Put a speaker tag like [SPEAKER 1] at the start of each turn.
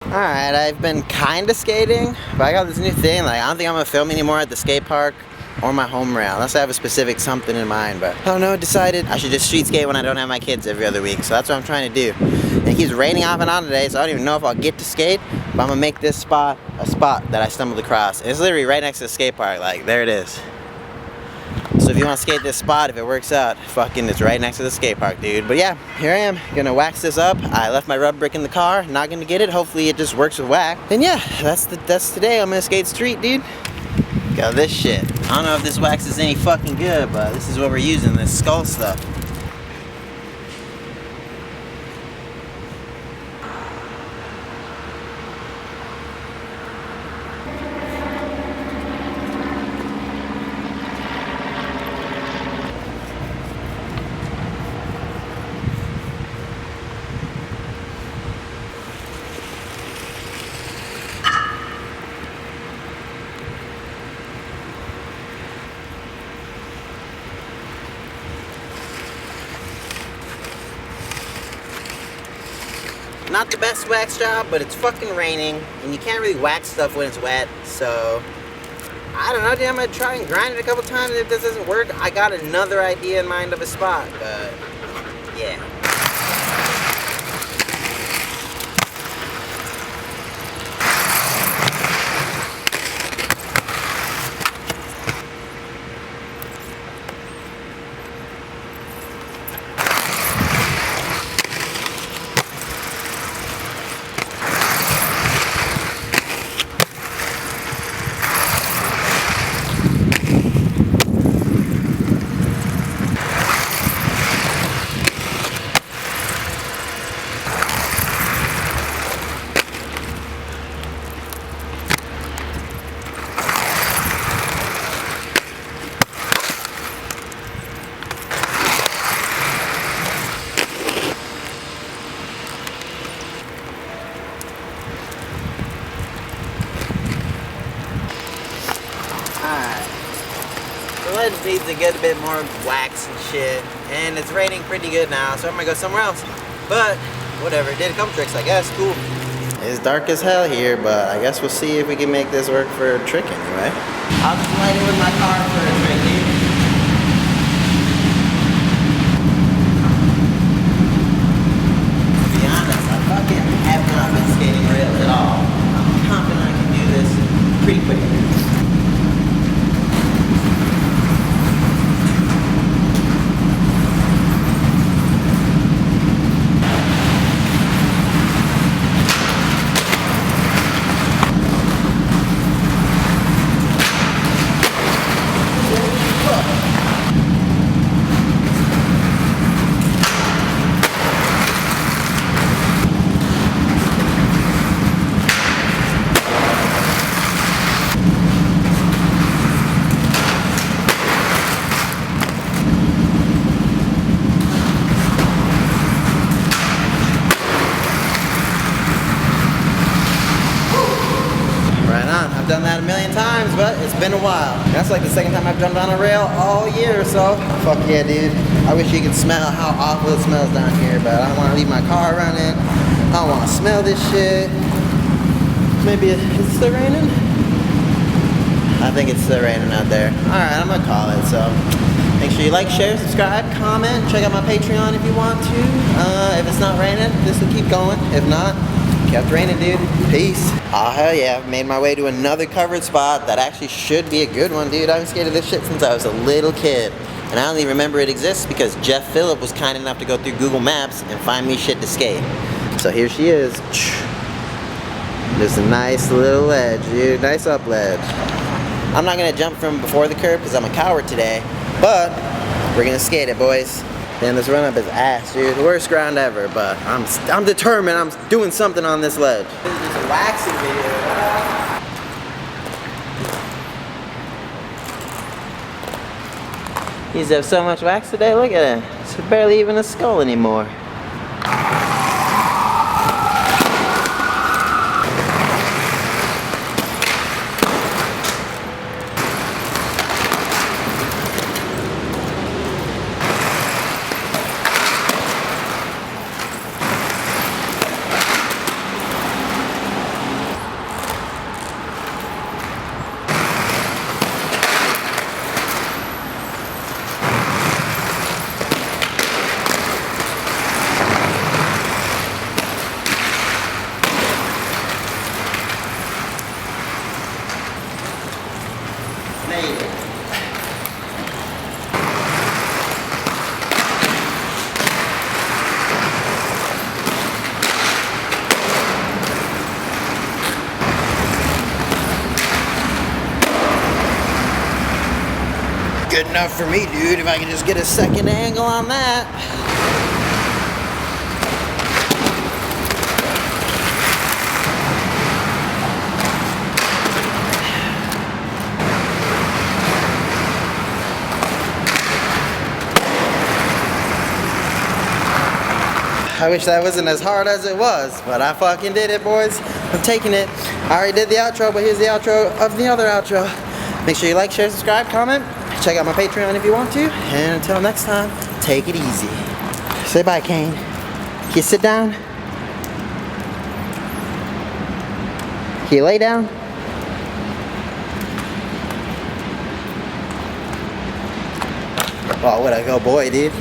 [SPEAKER 1] Alright, I've been kinda skating, but I got this new thing, like I don't think I'm gonna film anymore at the skate park or my home rail, unless I have a specific something in mind, but I don't know, decided I should just street skate when I don't have my kids every other week, so that's what I'm trying to do. And it keeps raining off and on today, so I don't even know if I'll get to skate, but I'm gonna make this spot a spot that I stumbled across. And it's literally right next to the skate park, like there it is. So if you want to skate this spot, if it works out, fucking it's right next to the skate park, dude. But yeah, here I am, gonna wax this up. I left my rub brick in the car, not gonna get it. Hopefully it just works with wax. And yeah, that's today. I'm gonna skate street, dude. Got this shit. I don't know if this wax is any fucking good, but this is what we're using, this skull stuff. Not the best wax job, but it's fucking raining, and you can't really wax stuff when it's wet, so I don't know, dude, I'm gonna try and grind it a couple times. If this doesn't work, I got another idea in mind of a spot, but yeah. The ledge needs to get a bit more wax and shit, and it's raining pretty good now, so I'm gonna go somewhere else. But whatever, did a couple tricks, I guess. Cool. It's dark as hell here, but I guess we'll see if we can make this work for a trick anyway. I'll just light it with my car for a trick, dude. To be honest, I fucking have not been skating rail at all. I'm confident I can do this pretty quickly. I've done that a million times, but it's been a while. That's like the second time I've jumped on a rail all year, so fuck yeah, dude. I wish you could smell how awful it smells down here, but I don't want to leave my car running. I don't want to smell this shit. Maybe is it still raining? I think it's still raining out there. Alright, I'm gonna call it, so make sure you like, share, subscribe, comment, check out my Patreon if you want to. If it's not raining, this will keep going. If not, kept raining, dude. Peace. Oh, hell yeah. I've made my way to another covered spot that actually should be a good one, dude. I've skated this shit since I was a little kid. And I only remember it exists because Jeff Phillip was kind enough to go through Google Maps and find me shit to skate. So here she is. There's a nice little ledge, dude. Nice up ledge. I'm not going to jump from before the curb because I'm a coward today. But we're going to skate it, boys. Man, this run up is ass, dude. Worst ground ever, but I'm determined. I'm doing something on this ledge. This is a waxing video. He used to have so much wax today. Look at it. It's barely even a skull anymore. good enough for me, dude, if I can just get a second angle on that. I wish that wasn't as hard as it was, but I fucking did it, boys. I'm taking it. I already did the outro, but here's the outro of the other outro. Make sure you like, share, subscribe, comment. Check out my Patreon if you want to. And until next time, take it easy. Say bye, Kane. Can you sit down? Can you lay down? Oh, what a go boy, dude.